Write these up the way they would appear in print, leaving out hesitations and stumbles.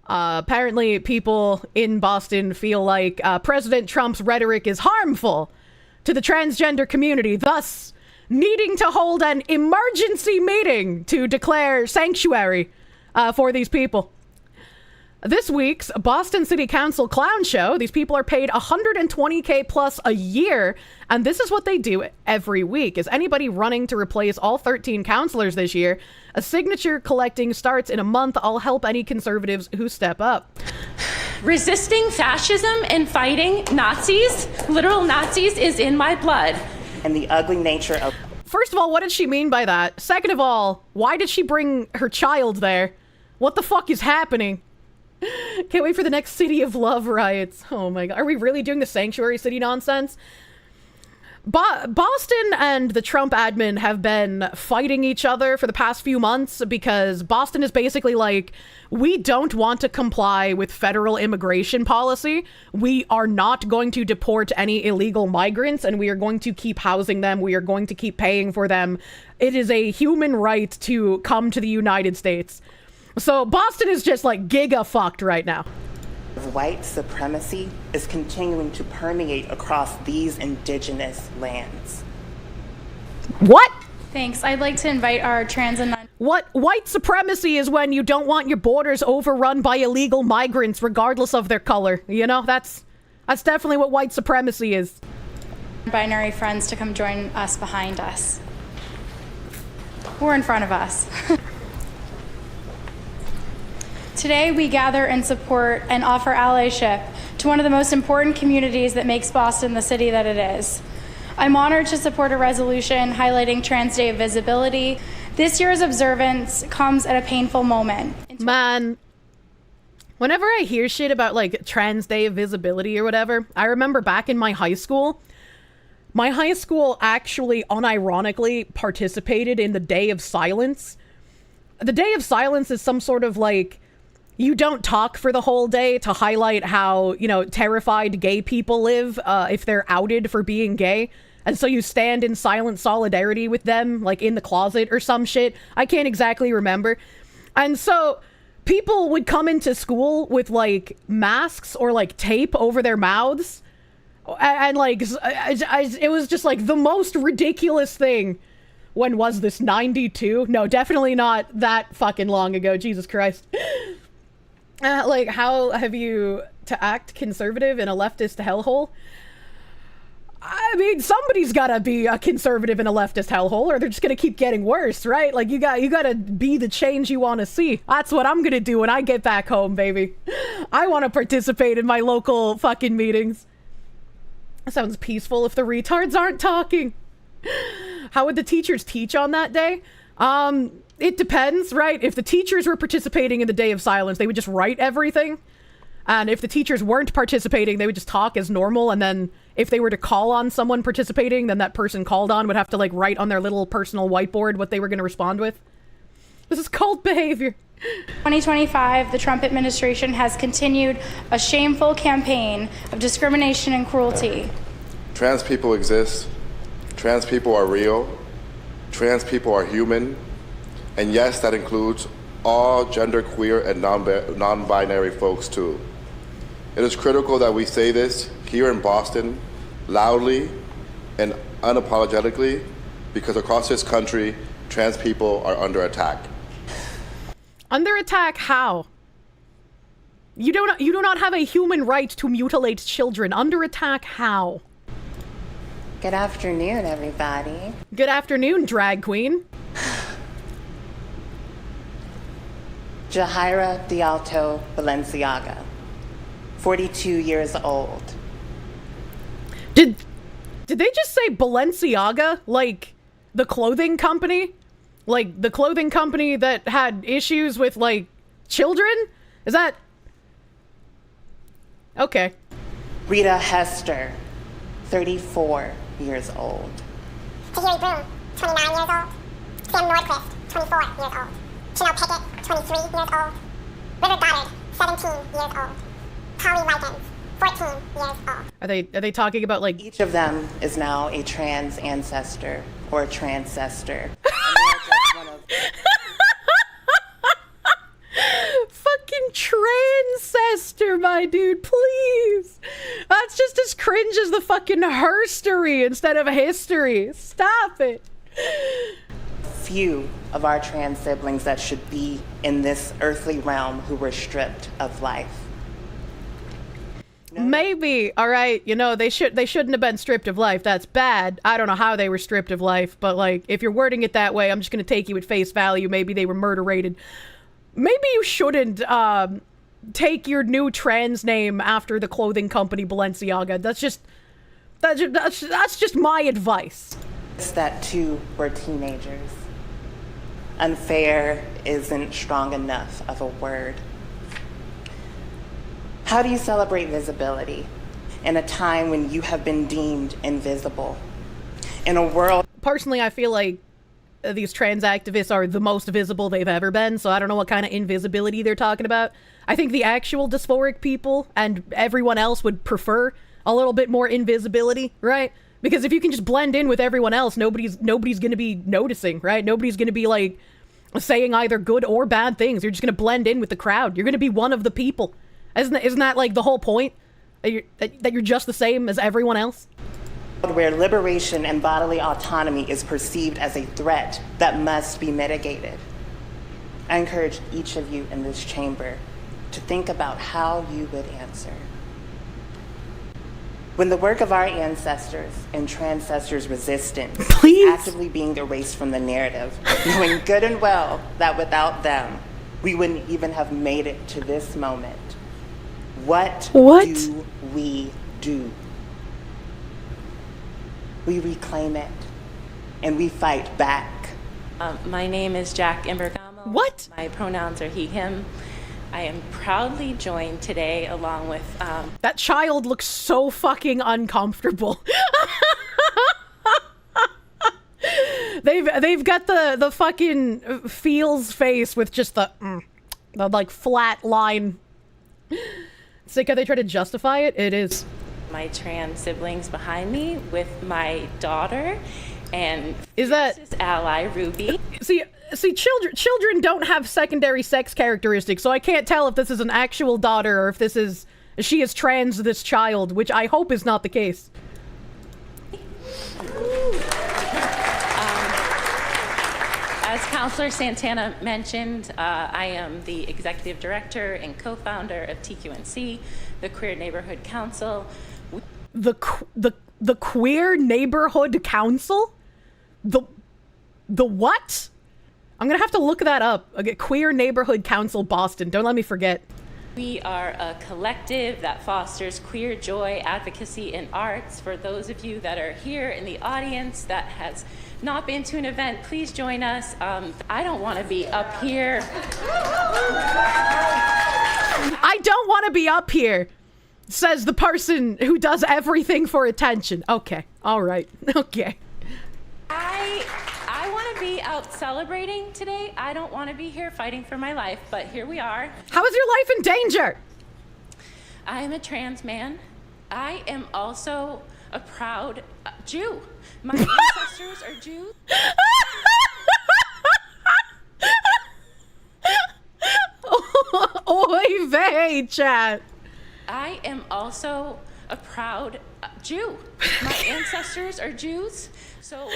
Apparently, people in Boston feel like President Trump's rhetoric is harmful to the transgender community, thus needing to hold an emergency meeting to declare sanctuary for these people. This week's Boston City Council clown show, these people are paid $120K plus a year, and this is what they do every week. Is anybody running to replace all 13 counselors this year? A signature collecting starts in a month. I'll help any conservatives who step up. Resisting fascism and fighting Nazis, literal Nazis, is in my blood. And the ugly nature of... First of all, what did she mean by that? Second of all, why did she bring her child there? What the fuck is happening? Can't wait for the next City of Love riots. Oh my god. Are we really doing the sanctuary city nonsense? Boston and the Trump admin have been fighting each other for the past few months because Boston is basically like, we don't want to comply with federal immigration policy. We are not going to deport any illegal migrants, and we are going to keep housing them. We are going to keep paying for them. It is a human right to come to the United States. So Boston is just like giga fucked right now. White supremacy is continuing to permeate across these indigenous lands. What? Thanks. I'd like to invite our trans and What white supremacy is when you don't want your borders overrun by illegal migrants regardless of their color. You know, that's definitely what white supremacy is. non-binary friends to come join us behind us. Or in front of us. Today, we gather and support and offer allyship to one of the most important communities that makes Boston the city that it is. I'm honored to support a resolution highlighting Trans Day of Visibility. This year's observance comes at a painful moment. Man, whenever I hear shit about like Trans Day of Visibility or whatever, I remember back in my high school actually unironically participated in the Day of Silence. The Day of Silence is some sort of like, you don't talk for the whole day to highlight how, you know, terrified gay people live if they're outed for being gay. And so you stand in silent solidarity with them, like in the closet or some shit. I can't exactly remember. And so people would come into school with like masks or like tape over their mouths. And like, it was just like the most ridiculous thing. When was this, 92? No, definitely not that fucking long ago. Jesus Christ. Like, how have you to act conservative in a leftist hellhole? I mean, somebody's gotta be a conservative in a leftist hellhole, or they're just gonna keep getting worse, right? Like, you gotta be the change you want to see. That's what I'm gonna do when I get back home, baby. I want to participate in my local fucking meetings. That sounds peaceful if the retards aren't talking. How would the teachers teach on that day? It depends, right? If the teachers were participating in the Day of Silence, they would just write everything. And if the teachers weren't participating, they would just talk as normal. And then if they were to call on someone participating, then that person called on would have to like write on their little personal whiteboard what they were going to respond with. This is cult behavior. 2025, the Trump administration has continued a shameful campaign of discrimination and cruelty. Trans people exist. Trans people are real. Trans people are human. And yes, that includes all genderqueer and non-binary folks too. It is critical that we say this here in Boston loudly and unapologetically, because across this country, trans people are under attack. Under attack how? You do not have a human right to mutilate children. Under attack how? Good afternoon, everybody. Good afternoon, drag queen. Jahaira D'Alto Balenciaga, 42 years old. Did they just say Balenciaga? Like the clothing company? Like the clothing company that had issues with like children? Is that... Okay. Rita Hester, 34 years old. Tahiri Broom, 29 years old. Sam Nordquist, 24 years old. Chanel Pickett, 23 years old. River Goddard, 17 years old. Holly Likens, 14 years old. Are they talking about like... Each of them is now a trans ancestor or transcestor. Fucking herster, my dude, please. That's just as cringe as the fucking herstory instead of history. Stop it. Few of our trans siblings that should be in this earthly realm who were stripped of life. Maybe, all right, you know, they shouldn't have been stripped of life. That's bad. I don't know how they were stripped of life, but like, if you're wording it that way, I'm just gonna take you at face value. Maybe they were murder-rated. Maybe you shouldn't take your new trans name after the clothing company Balenciaga. That's just my advice. It's that two were teenagers. Unfair isn't strong enough of a word. How do you celebrate visibility in a time when you have been deemed invisible? In a world... Personally, I feel like these trans activists are the most visible they've ever been, so I don't know what kind of invisibility they're talking about. I think the actual dysphoric people and everyone else would prefer a little bit more invisibility, right? Because if you can just blend in with everyone else, nobody's gonna be noticing, right? Nobody's gonna be like saying either good or bad things. You're just gonna blend in with the crowd. You're gonna be one of the people. Isn't that like the whole point? That you're just the same as everyone else? Where liberation and bodily autonomy is perceived as a threat that must be mitigated. I encourage each of you in this chamber to think about how you would answer. When the work of our ancestors and transcestors' resistance is actively being erased from the narrative, knowing good and well that without them, we wouldn't even have made it to this moment. What do we do? We reclaim it, and we fight back. My name is Jack Imbergamo. What? My pronouns are he, him. I am proudly joined today along with... That child looks so fucking uncomfortable. They've got the fucking feels face with just the like flat line. Sick how they try to justify it. It is. My trans siblings behind me with my daughter and is that ally Ruby. See, children don't have secondary sex characteristics, so I can't tell if this is an actual daughter or if she is trans, this child, which I hope is not the case. As Councillor Santana mentioned, I am the Executive Director and Co-Founder of TQNC, the Queer Neighborhood Council. The Queer Neighborhood Council? The what? I'm gonna have to look that up. Okay, Queer Neighborhood Council Boston. Don't let me forget. We are a collective that fosters queer joy, advocacy, and arts. For those of you that are here in the audience that has not been to an event, please join us. I don't want to be up here. I don't want to be up here, says the person who does everything for attention. Okay, all right, okay. I want to be out celebrating today. I don't want to be here fighting for my life, but here we are. How is your life in danger? I am a trans man. I am also a proud Jew. My ancestors are Jews. Oy vey, chat. I am also a proud Jew. My ancestors are Jews, so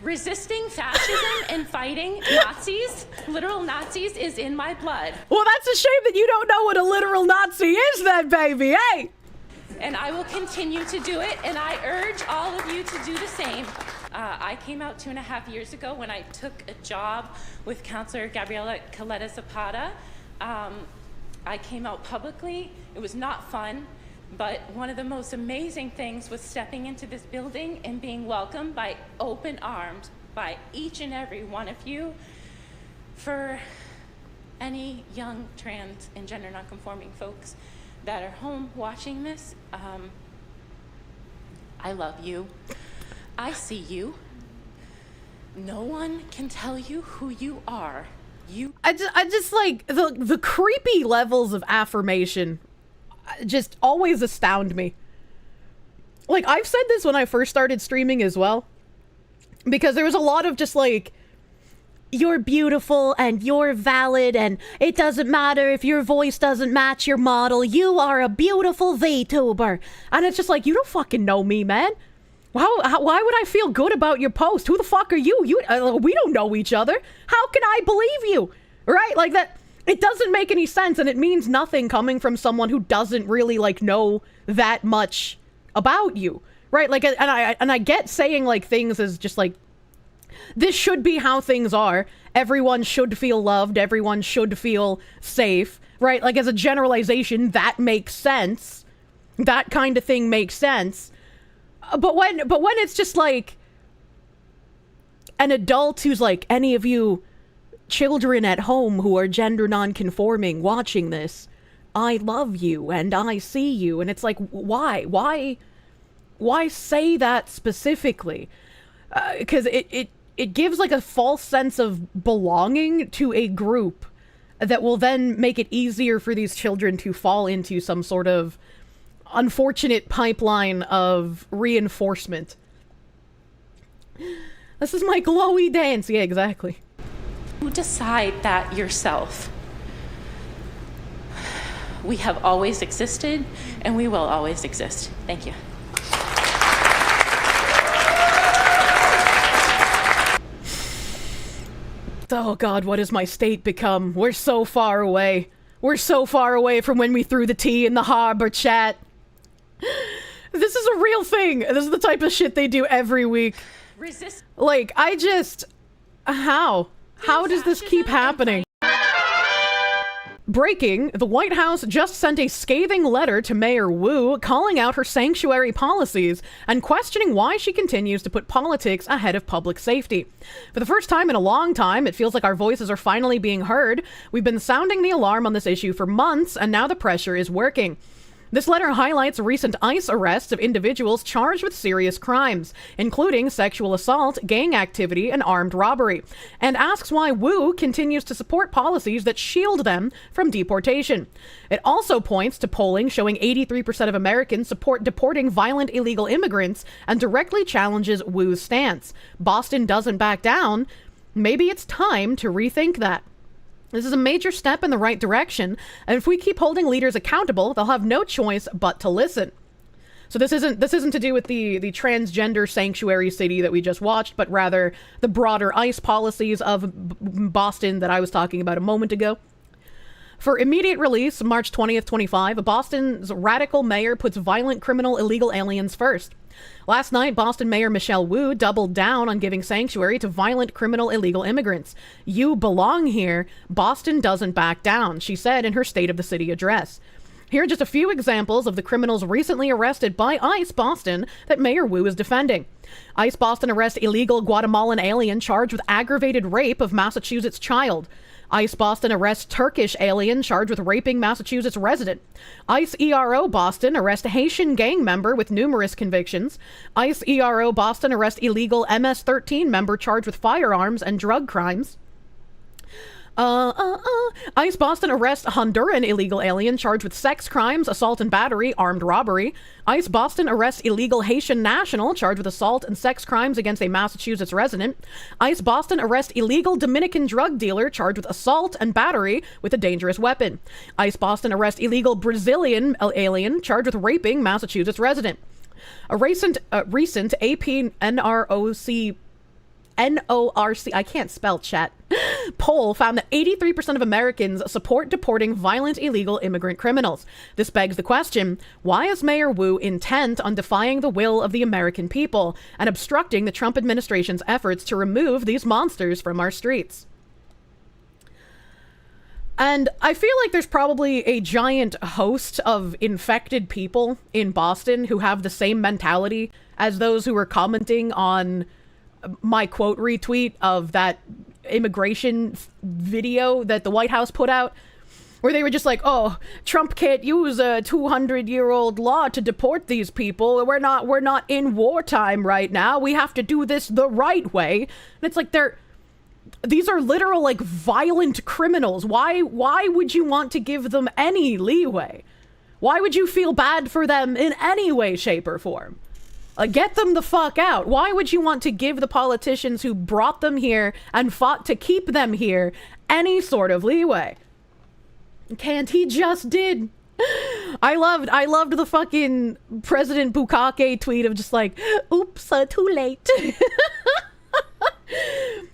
resisting fascism and fighting Nazis, literal Nazis, is in my blood. Well, that's a shame that you don't know what a literal Nazi is then, baby, hey! And I will continue to do it, and I urge all of you to do the same. I came out 2.5 years ago when I took a job with Councillor Gabriela Coletta Zapata. I came out publicly. It was not fun, but one of the most amazing things was stepping into this building and being welcomed by open arms by each and every one of you. For any young trans and gender nonconforming folks that are home watching this, I love you. I see you. No one can tell you who you are. I just like the creepy levels of affirmation just always astound me. Like, I've said this when I first started streaming as well, because there was a lot of just like you're beautiful and you're valid and it doesn't matter if your voice doesn't match your model. You are a beautiful VTuber. And it's just like, you don't fucking know me, man. Why would I feel good about your post? Who the fuck are you? We don't know each other. How can I believe you? Right? Like that. It doesn't make any sense, and it means nothing coming from someone who doesn't really like know that much about you. Right? Like, and I get saying like things as just like, this should be how things are. Everyone should feel loved. Everyone should feel safe. Right? Like, as a generalization, that makes sense. That kind of thing makes sense. But when it's just like an adult who's like, any of you children at home who are gender non-conforming watching this, I love you and I see you. And it's like, why say that specifically? Because it gives like a false sense of belonging to a group that will then make it easier for these children to fall into some sort of unfortunate pipeline of reinforcement. This is my glowy dance. Yeah, exactly. You decide that yourself. We have always existed, and we will always exist. Thank you. Oh God, what has my state become? We're so far away. We're so far away from when we threw the tea in the harbor, chat. This is a real thing. This is the type of shit they do every week. Resist. Like, I just... How? How does this keep happening? Breaking, the White House just sent a scathing letter to Mayor Wu calling out her sanctuary policies and questioning why she continues to put politics ahead of public safety. For the first time in a long time, it feels like our voices are finally being heard. We've been sounding the alarm on this issue for months, and now the pressure is working. This letter highlights recent ICE arrests of individuals charged with serious crimes, including sexual assault, gang activity, and armed robbery, and asks why Wu continues to support policies that shield them from deportation. It also points to polling showing 83% of Americans support deporting violent illegal immigrants and directly challenges Wu's stance. Boston doesn't back down. Maybe it's time to rethink that. This is a major step in the right direction, and if we keep holding leaders accountable, they'll have no choice but to listen. So this isn't to do with the transgender sanctuary city that we just watched, but rather the broader ICE policies of Boston that I was talking about a moment ago. For immediate release, March 20th, 25, Boston's radical mayor puts violent criminal illegal aliens first. Last night, Boston Mayor Michelle Wu doubled down on giving sanctuary to violent criminal illegal immigrants. You belong here. Boston doesn't back down, she said in her State of the City address. Here are just a few examples of the criminals recently arrested by ICE Boston that Mayor Wu is defending. ICE Boston arrests illegal Guatemalan alien charged with aggravated rape of Massachusetts child. ICE Boston arrests Turkish alien charged with raping Massachusetts resident. ICE ERO Boston arrests Haitian gang member with numerous convictions. ICE ERO Boston arrests illegal MS-13 member charged with firearms and drug crimes. ICE Boston arrests Honduran illegal alien charged with sex crimes, assault and battery, armed robbery. ICE Boston arrests illegal Haitian national charged with assault and sex crimes against a Massachusetts resident. ICE Boston arrests illegal Dominican drug dealer charged with assault and battery with a dangerous weapon. ICE Boston arrests illegal Brazilian alien charged with raping Massachusetts resident. A recent AP NORC, I can't spell, chat, poll found that 83% of Americans support deporting violent illegal immigrant criminals. This begs the question, why is Mayor Wu intent on defying the will of the American people and obstructing the Trump administration's efforts to remove these monsters from our streets? And I feel like there's probably a giant host of infected people in Boston who have the same mentality as those who were commenting on my quote retweet of that immigration video that the White House put out, where they were just like, oh, Trump can't use a 200-year-old law to deport these people. We're not in wartime right now. We have to do this the right way. And it's like these are literal like violent criminals. Why would you want to give them any leeway? Why would you feel bad for them in any way, shape, or form? Get them the fuck out. Why would you want to give the politicians who brought them here and fought to keep them here any sort of leeway? Can't he just did? I loved the fucking President Bukake tweet of just like, oops, too late.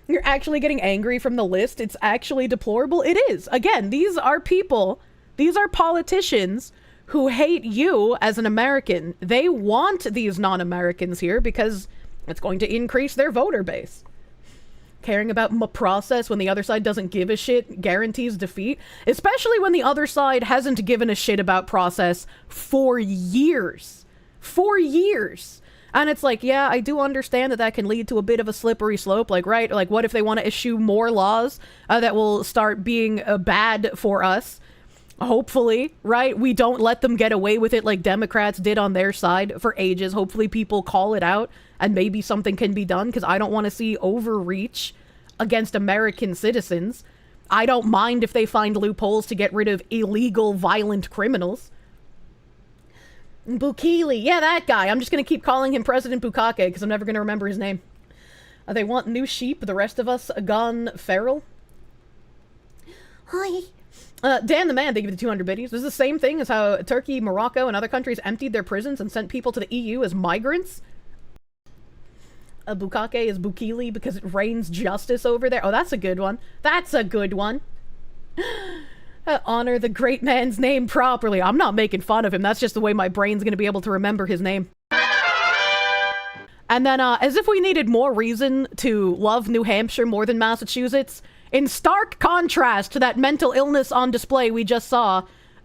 You're actually getting angry from the list. It's actually deplorable. It is. Again, these are people, these are politicians who hate you as an American. They want these non-Americans here because it's going to increase their voter base. Caring about process when the other side doesn't give a shit guarantees defeat, especially when the other side hasn't given a shit about process for years. For years. And it's like, yeah, I do understand that can lead to a bit of a slippery slope. Like, right? Like, what if they want to issue more laws that will start being bad for us? Hopefully, right? We don't let them get away with it like Democrats did on their side for ages. Hopefully people call it out and maybe something can be done, because I don't want to see overreach against American citizens. I don't mind if they find loopholes to get rid of illegal, violent criminals. Bukele, yeah, that guy. I'm just going to keep calling him President Bukake because I'm never going to remember his name. They want new sheep, the rest of us gone feral. Hi. Dan the Man, thank you for the 200 biddies. This is the same thing as how Turkey, Morocco, and other countries emptied their prisons and sent people to the EU as migrants. Bukake is Bukele because it rains justice over there. Oh, that's a good one. That's a good one. Honor the great man's name properly. I'm not making fun of him. That's just the way my brain's going to be able to remember his name. And then, as if we needed more reason to love New Hampshire more than Massachusetts, in stark contrast to that mental illness on display we just saw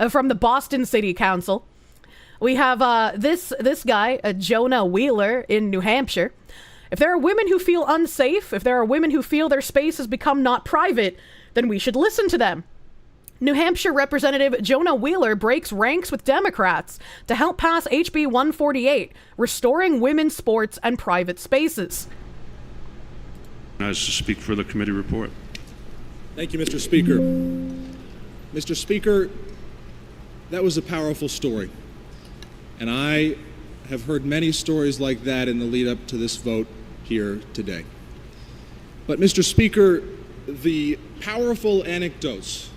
from the Boston City Council, we have this guy, Jonah Wheeler in New Hampshire. If there are women who feel unsafe, if there are women who feel their space has become not private, then we should listen to them. New Hampshire Representative Jonah Wheeler breaks ranks with Democrats to help pass HB 148, restoring women's sports and private spaces. As to speak for the committee report. Thank you, Mr. Speaker. Mr. Speaker, that was a powerful story. And I have heard many stories like that in the lead up to this vote here today. But Mr. Speaker, the powerful anecdotes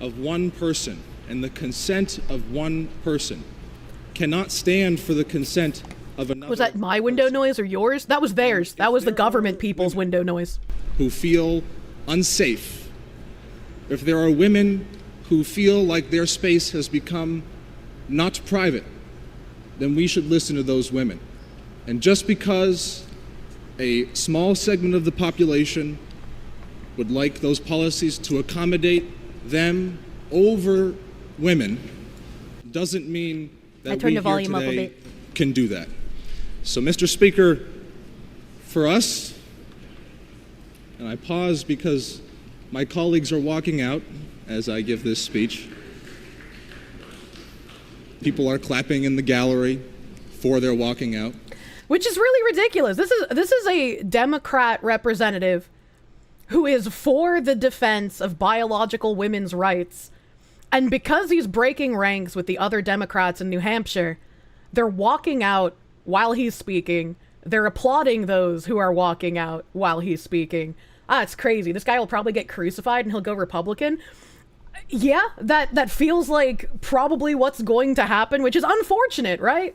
of one person and the consent of one person cannot stand for the consent of another. Was that my window noise or yours? That was theirs. That was the government people's window noise. Who feel unsafe, if there are women who feel like their space has become not private, then we should listen to those women. And just because a small segment of the population would like those policies to accommodate them over women doesn't mean that we here today can do that. So, Mr. Speaker, for us, and I pause because my colleagues are walking out as I give this speech. People are clapping in the gallery for their walking out. Which is really ridiculous. This is a Democrat representative who is for the defense of biological women's rights. And because he's breaking ranks with the other Democrats in New Hampshire, they're walking out while he's speaking. They're applauding those who are walking out while he's speaking. It's crazy. This guy will probably get crucified and he'll go Republican. Yeah, that feels like probably what's going to happen, which is unfortunate, right?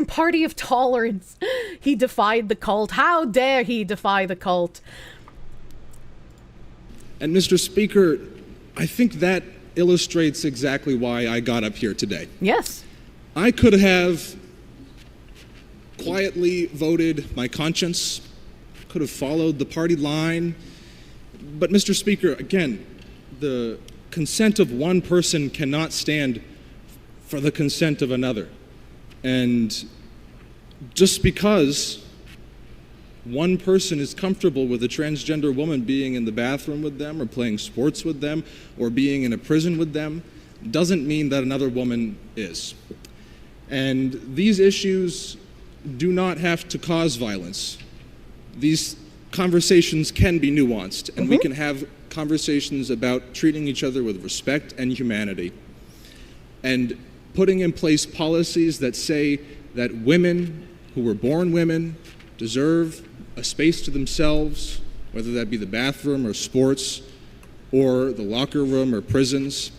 Party of tolerance. He defied the cult. How dare he defy the cult? And Mr. Speaker, I think that illustrates exactly why I got up here today. Yes. I could have quietly voted my conscience, could have followed the party line, but Mr. Speaker, again, the consent of one person cannot stand for the consent of another. And just because one person is comfortable with a transgender woman being in the bathroom with them or playing sports with them or being in a prison with them doesn't mean that another woman is. And these issues do not have to cause violence. These conversations can be nuanced, and we can have conversations about treating each other with respect and humanity, and putting in place policies that say that women who were born women deserve a space to themselves, whether that be the bathroom or sports or the locker room or prisons,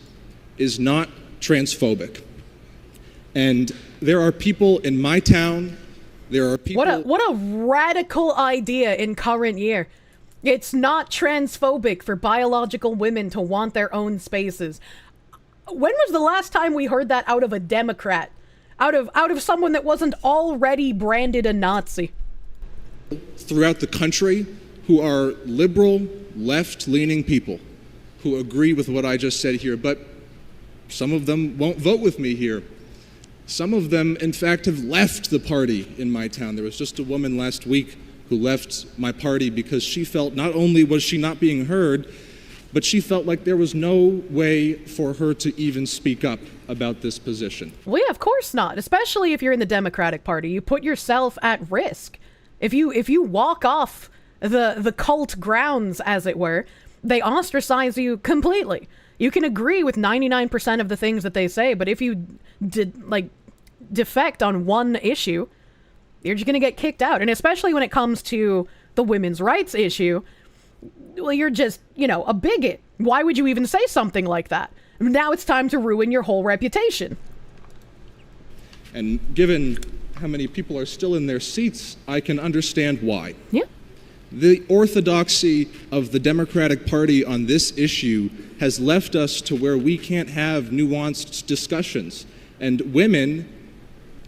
is not transphobic. And there are people in my town, there are people... What a radical idea in current year. It's not transphobic for biological women to want their own spaces. When was the last time we heard that out of a Democrat? Out of someone that wasn't already branded a Nazi? Throughout the country who are liberal, left-leaning people who agree with what I just said here, but some of them won't vote with me here. Some of them, in fact, have left the party in my town. There was just a woman last week who left my party because she felt not only was she not being heard, but she felt like there was no way for her to even speak up about this position. Well, yeah, of course not, especially if you're in the Democratic Party. You put yourself at risk. If you walk off the cult grounds, as it were, they ostracize you completely. You can agree with 99% of the things that they say, but if you defect on one issue, you're just going to get kicked out. And especially when it comes to the women's rights issue, well, you're just, a bigot. Why would you even say something like that? Now it's time to ruin your whole reputation. And given how many people are still in their seats, I can understand why. Yeah. The orthodoxy of the Democratic Party on this issue has left us to where we can't have nuanced discussions. And women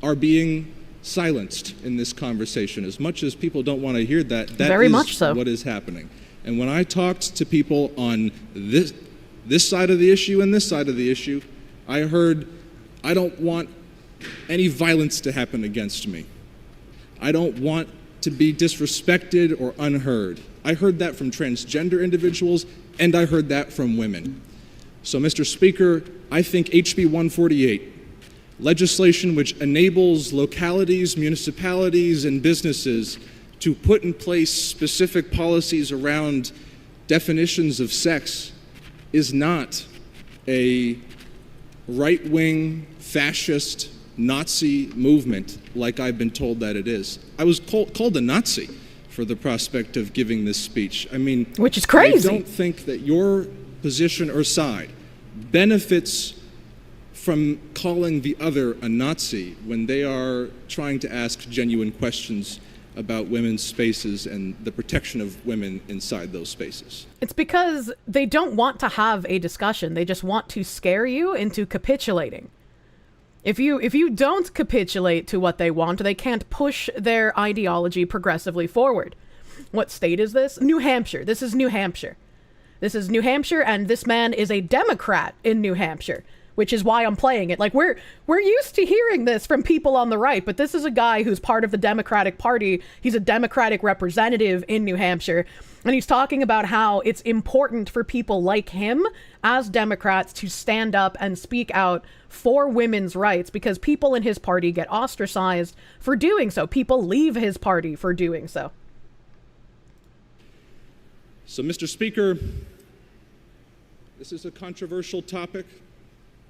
are being silenced in this conversation. As much as people don't want to hear that, that Very is much so. what is happening. And when I talked to people on this side of the issue and this side of the issue, I heard, I don't want any violence to happen against me. I don't want to be disrespected or unheard. I heard that from transgender individuals, and I heard that from women. So, Mr. Speaker, I think HB 148, legislation which enables localities, municipalities, and businesses to put in place specific policies around definitions of sex, is not a right-wing, fascist, Nazi movement like I've been told that it is. I was called a Nazi for the prospect of giving this speech. I mean, which is crazy. I don't think that your position or side benefits from calling the other a Nazi when they are trying to ask genuine questions about women's spaces and the protection of women inside those spaces. It's because they don't want to have a discussion. They just want to scare you into capitulating. If you don't capitulate to what they want, they can't push their ideology progressively forward. What state is this? New Hampshire. This is New Hampshire. This is New Hampshire, and this man is a Democrat in New Hampshire, which is why I'm playing it. Like, we're used to hearing this from people on the right, but this is a guy who's part of the Democratic Party. He's a Democratic representative in New Hampshire, and he's talking about how it's important for people like him as Democrats to stand up and speak out for women's rights, because people in his party get ostracized for doing so. People leave his party for doing so. So, Mr. Speaker, this is a controversial topic.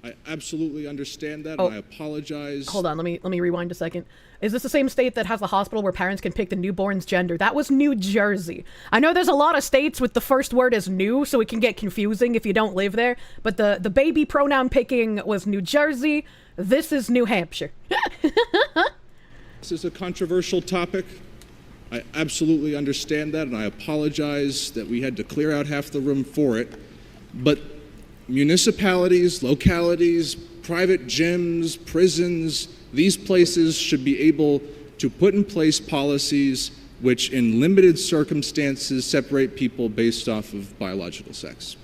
I absolutely understand that, and I apologize. Hold on, let me rewind a second. Is this the same state that has a hospital where parents can pick the newborn's gender? That was New Jersey. I know there's a lot of states with the first word as new, so it can get confusing if you don't live there, but the baby pronoun picking was New Jersey. This is New Hampshire. This is a controversial topic. I absolutely understand that, and I apologize that we had to clear out half the room for it, but municipalities, localities, private gyms, prisons, these places should be able to put in place policies which in limited circumstances separate people based off of biological sex.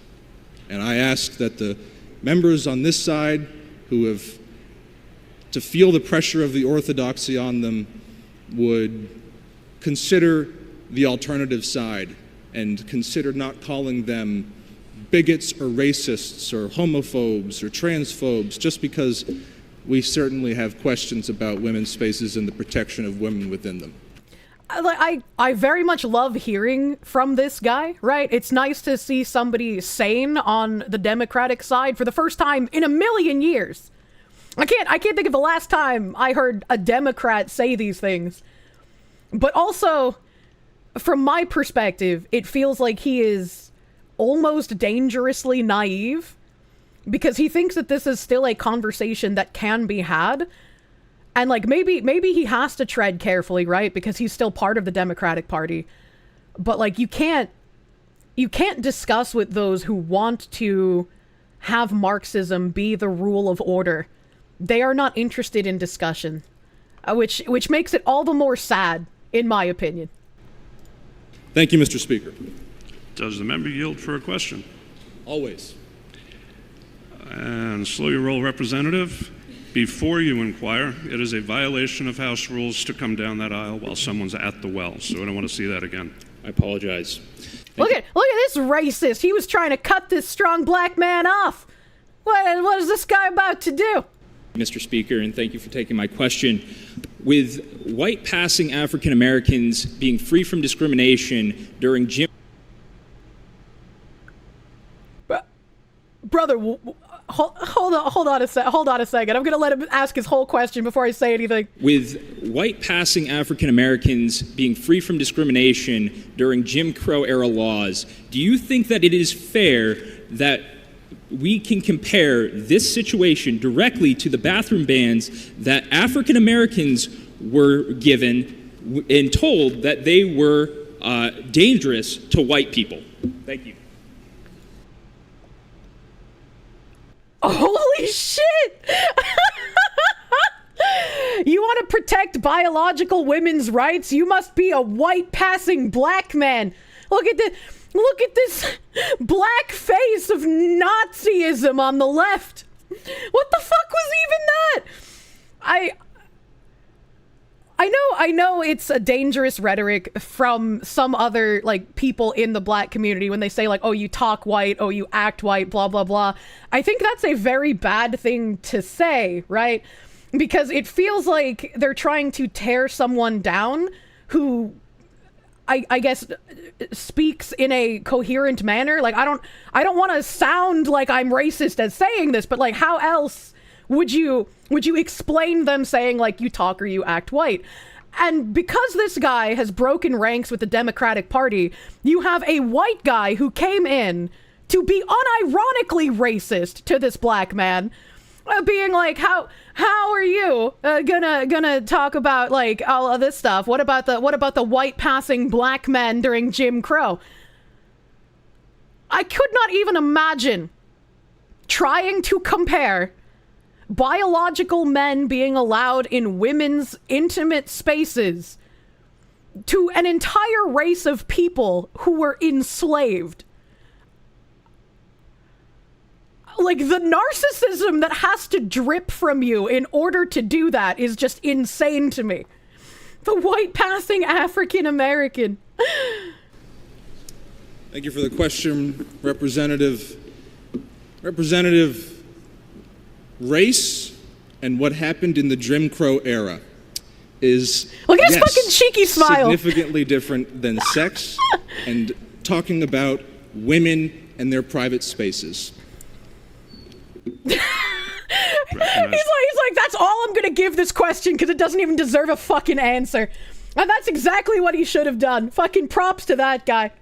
And I ask that the members on this side who have to feel the pressure of the orthodoxy on them would consider the alternative side and consider not calling them bigots or racists or homophobes or transphobes just because we certainly have questions about women's spaces and the protection of women within them. I very much love hearing from this guy, right? It's nice to see somebody sane on the Democratic side for the first time in a million years. I can't think of the last time I heard a Democrat say these things. But also, from my perspective, it feels like he is almost dangerously naive because he thinks that this is still a conversation that can be had. And like maybe he has to tread carefully, right? Because he's still part of the Democratic Party. But like you can't discuss with those who want to have Marxism be the rule of order. They are not interested in discussion, which makes it all the more sad, in my opinion. Thank you, Mr. Speaker. Does the member yield for a question? Always. And slow your roll, Representative. Before you inquire, it is a violation of House rules to come down that aisle while someone's at the well, so I don't want to see that again. I apologize. Look at this racist. He was trying to cut this strong black man off. What is this guy about to do? Mr. Speaker, and thank you for taking my question. With white passing African Americans being free from discrimination during Jim... Brother, hold on a second. I'm going to let him ask his whole question before I say anything. With white passing African Americans being free from discrimination during Jim Crow era laws, do you think that it is fair that we can compare this situation directly to the bathroom bans that African Americans were given and told that they were dangerous to white people? Thank you. Holy shit! You want to protect biological women's rights? You must be a white passing black man. Look at this black face of Nazism on the left. What the fuck was even that? I know it's a dangerous rhetoric from some other like people in the black community when they say like, oh, you talk white, oh, you act white, blah, blah, blah. I think that's a very bad thing to say, right? Because it feels like they're trying to tear someone down who I guess speaks in a coherent manner. Like I don't want to sound like I'm racist as saying this, but like how else would you explain them saying like you talk or you act white? And because this guy has broken ranks with the Democratic Party, you have a white guy who came in to be unironically racist to this black man, being like, how are you gonna talk about like all of this stuff? What about the white passing black men during Jim Crow? I could not even imagine trying to compare biological men being allowed in women's intimate spaces to an entire race of people who were enslaved. Like, the narcissism that has to drip from you in order to do that is just insane to me. The white passing African American. Thank you for the question, Representative. Race and what happened in the Jim Crow era is, look at his fucking cheeky smile, significantly different than sex and talking about women and their private spaces. He's like, that's all I'm gonna give this question because it doesn't even deserve a fucking answer. And that's exactly what he should have done. Fucking props to that guy.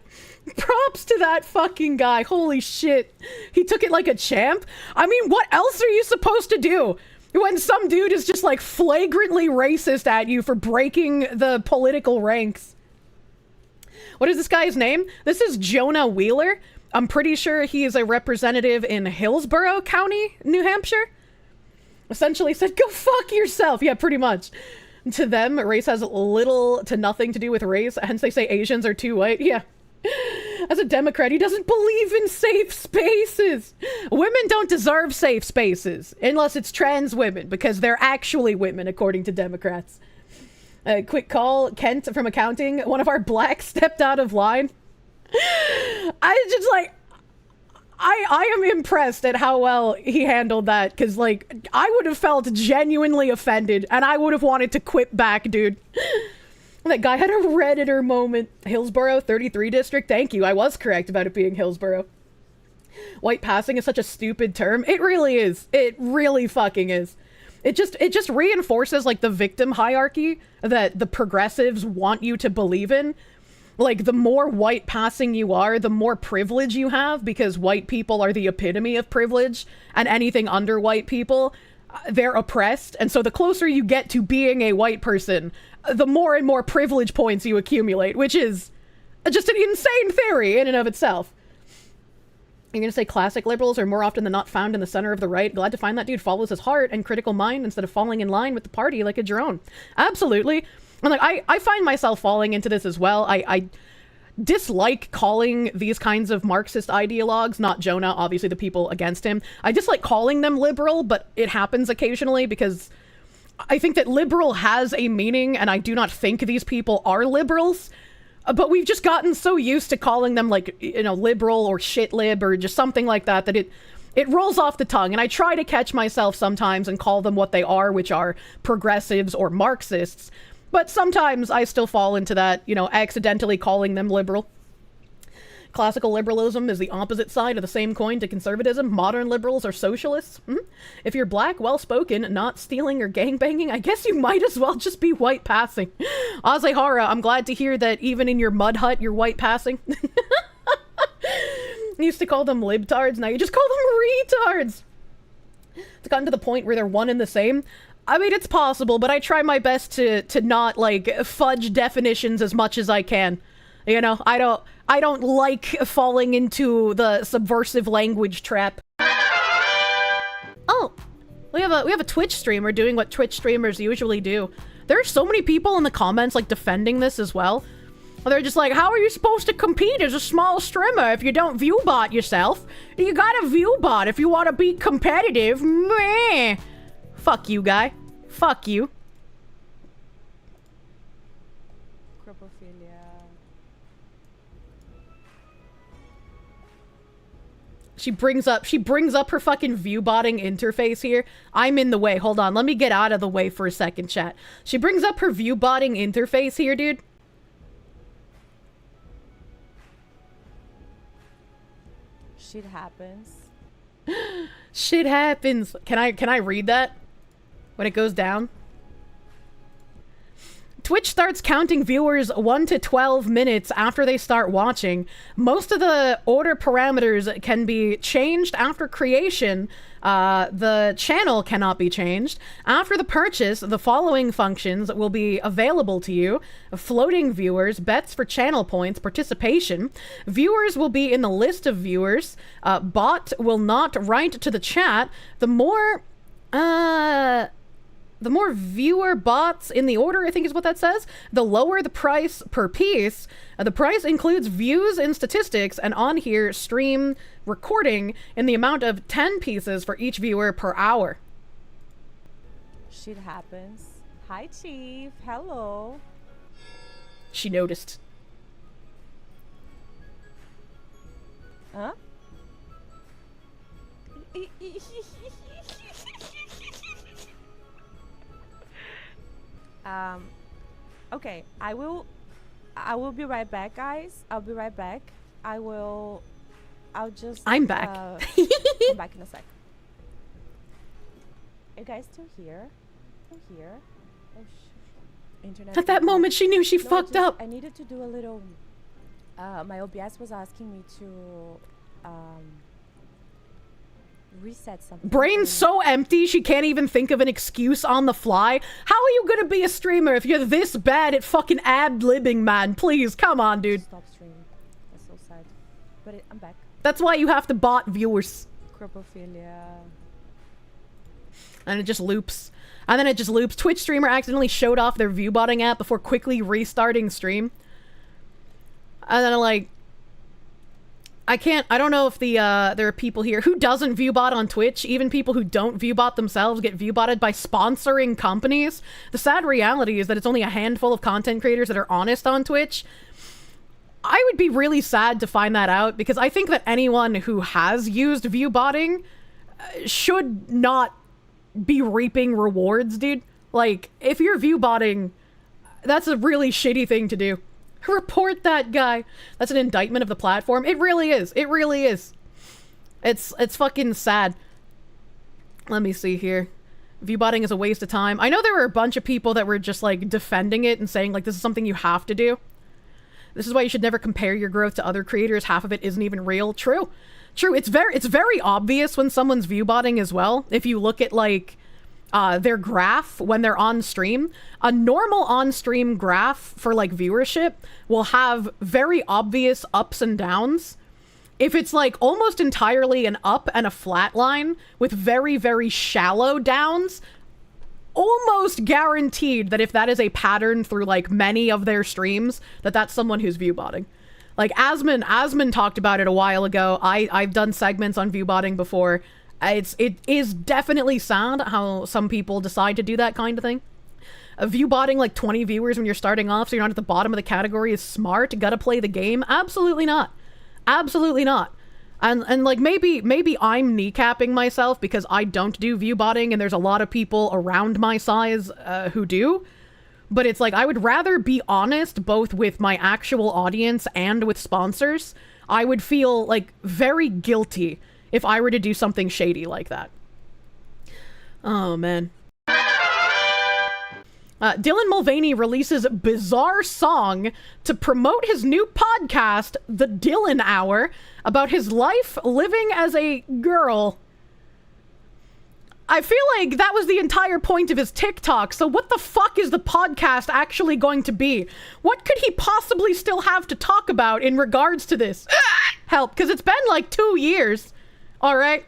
Props to that fucking guy. Holy shit. He took it like a champ. I mean, what else are you supposed to do when some dude is just like flagrantly racist at you for breaking the political ranks? What is this guy's name? This is Jonah Wheeler. I'm pretty sure he is a representative in Hillsborough County, New Hampshire. Essentially said, go fuck yourself. Yeah, pretty much. To them, race has little to nothing to do with race. Hence they say Asians are too white. Yeah. As a Democrat, he doesn't believe in safe spaces. Women don't deserve safe spaces unless it's trans women, because they're actually women, according to Democrats. Quick call, Kent from accounting. One of our blacks stepped out of line. I just like, I am impressed at how well he handled that, because like I would have felt genuinely offended and I would have wanted to quit back, dude. That guy had a Redditor moment. Hillsborough 33 district. Thank you. I was correct about it being Hillsborough. White passing is such a stupid term. It really is. It really fucking is. It just reinforces like the victim hierarchy that the progressives want you to believe in. Like, the more white passing you are, the more privilege you have, because white people are the epitome of privilege, and anything under white people, they're oppressed. And so the closer you get to being a white person, the more and more privilege points you accumulate, which is just an insane theory in and of itself. You're gonna say classic liberals are more often than not found in the center of the right. Glad to find that dude follows his heart and critical mind instead of falling in line with the party like a drone. Absolutely. And like, I find myself falling into this as well. I dislike calling these kinds of Marxist ideologues, not Jonah, obviously the people against him. I dislike calling them liberal, but it happens occasionally because I think that liberal has a meaning, and I do not think these people are liberals. But we've just gotten so used to calling them, like, you know, liberal or shit lib or just something like that, that it rolls off the tongue. And I try to catch myself sometimes and call them what they are, which are progressives or Marxists. But sometimes I still fall into that, you know, accidentally calling them liberal. Classical liberalism is the opposite side of the same coin to conservatism. Modern liberals are socialists. If you're black, well-spoken, not stealing or gangbanging, I guess you might as well just be white passing. Azehara, I'm glad to hear that even in your mud hut, you're white passing. You used to call them libtards, now you just call them retards. It's gotten to the point where they're one and the same. I mean, it's possible, but I try my best to not, like, fudge definitions as much as I can. You know, I don't like falling into the subversive language trap. Oh, we have a Twitch streamer doing what Twitch streamers usually do. There are so many people in the comments, like, defending this as well. They're just like, how are you supposed to compete as a small streamer if you don't viewbot yourself? You gotta viewbot if you want to be competitive. Meh. Fuck you, guy. Fuck you. She brings up her fucking viewbotting interface here. I'm in the way. Hold on. Let me get out of the way for a second, chat. She brings up her viewbotting interface here, dude. Shit happens. Shit happens. Can I read that? When it goes down? Twitch starts counting viewers 1 to 12 minutes after they start watching. Most of the order parameters can be changed after creation. The channel cannot be changed. After the purchase, the following functions will be available to you. Floating viewers, bets for channel points, participation. Viewers will be in the list of viewers. Bot will not write to the chat. The more viewer bots in the order, I think is what that says, the lower the price per piece. The price includes views and statistics, and on here, stream recording in the amount of 10 pieces for each viewer per hour. Shit happens. Hi, Chief. Hello. She noticed. Huh? Okay, I will be right back, guys. I'll be right back. I'll just... I'm back. Come back in a sec. You guys still here? Still here? Oh, internet. At that moment, she knew she fucked up. I needed to do a little... my OBS was asking me to... reset something. Brain's so empty she can't even think of an excuse on the fly. How are you gonna be a streamer if you're this bad at fucking ad-libbing, man? Please, come on, dude. Stop streaming. That's so sad. But I'm back. That's why you have to bot viewers. Cropophilia. And it just loops. And then it just loops. Twitch streamer accidentally showed off their viewbotting app before quickly restarting stream. And then like... I don't know if there are people here who doesn't viewbot on Twitch. Even people who don't viewbot themselves get viewbotted by sponsoring companies. The sad reality is that it's only a handful of content creators that are honest on Twitch. I would be really sad to find that out, because I think that anyone who has used viewbotting should not be reaping rewards, dude. Like, if you're viewbotting, that's a really shitty thing to do. Report that guy. That's an indictment of the platform. It really is. It really is. It's fucking sad. Let me see here. Viewbotting is a waste of time. I know there were a bunch of people that were just like defending it and saying like this is something you have to do. This is why you should never compare your growth to other creators. Half of it isn't even real. True. It's very obvious when someone's viewbotting as well. If you look at like their graph when they're on stream, a normal on-stream graph for like viewership will have very obvious ups and downs. If it's like almost entirely an up and a flat line with very, very shallow downs, almost guaranteed that if that is a pattern through like many of their streams, that's someone who's viewbotting. Like Asman talked about it a while ago. I've done segments on viewbotting before. It is definitely sad how some people decide to do that kind of thing. Viewbotting like 20 viewers when you're starting off so you're not at the bottom of the category is smart. Gotta play the game? Absolutely not. Absolutely not. And like maybe I'm kneecapping myself because I don't do viewbotting and there's a lot of people around my size who do. But it's like I would rather be honest both with my actual audience and with sponsors. I would feel like very guilty if I were to do something shady like that. Oh, man. Dylan Mulvaney releases bizarre song to promote his new podcast, The Dylan Hour, about his life living as a girl. I feel like that was the entire point of his TikTok, so what the fuck is the podcast actually going to be? What could he possibly still have to talk about in regards to this? Help, because it's been like 2 years. All right.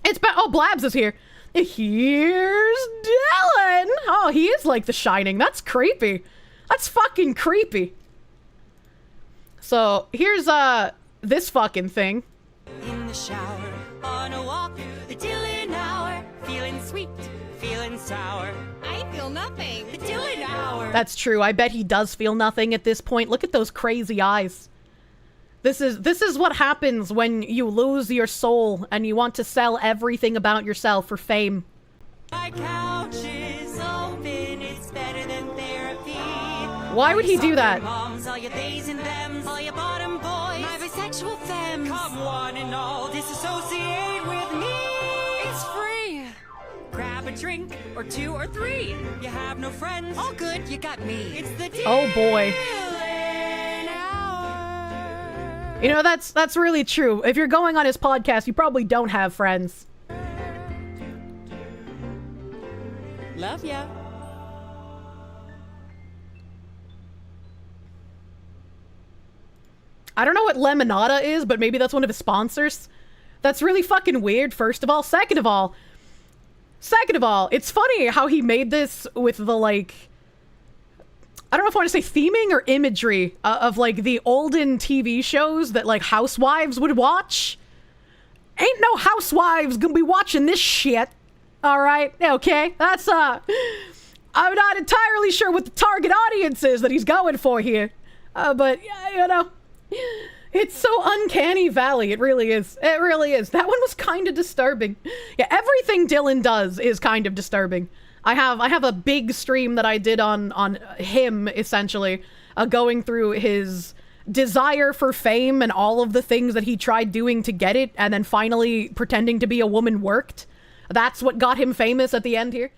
It's been... Oh, Blabs is here. Here's Dylan. Oh, he is like The Shining. That's creepy. That's fucking creepy. So, here's, this fucking thing. In the shower, on a walk, the Dylan Hour. Feeling sweet, feeling sour. I feel nothing. The Dylan Hour. That's true. I bet he does feel nothing at this point. Look at those crazy eyes. This is what happens when you lose your soul and you want to sell everything about yourself for fame. My couch is open, it's better than therapy. Why would he do that? Moms, all your theys and thems, all your bottom boys, my bisexual femmes. Come one and all, disassociate with me. It's free. Grab a drink, or 2 or 3. You have no friends. All good, you got me. It's the Dylan. Oh boy. You know, that's really true. If you're going on his podcast, you probably don't have friends. Love ya. I don't know what Lemonada is, but maybe that's one of his sponsors. That's really fucking weird, first of all. Second of all, it's funny how he made this with the, like... I don't know if I want to say theming or imagery of like the olden TV shows that like housewives would watch. Ain't no housewives gonna be watching this shit. All right, okay, that's I'm not entirely sure what the target audience is that he's going for here, but you know, it's so uncanny valley. It really is. It really is. That one was kind of disturbing. Yeah, everything Dylan does is kind of disturbing. I have a big stream that I did on him, essentially, going through his desire for fame and all of the things that he tried doing to get it, and then finally pretending to be a woman worked. That's what got him famous at the end here.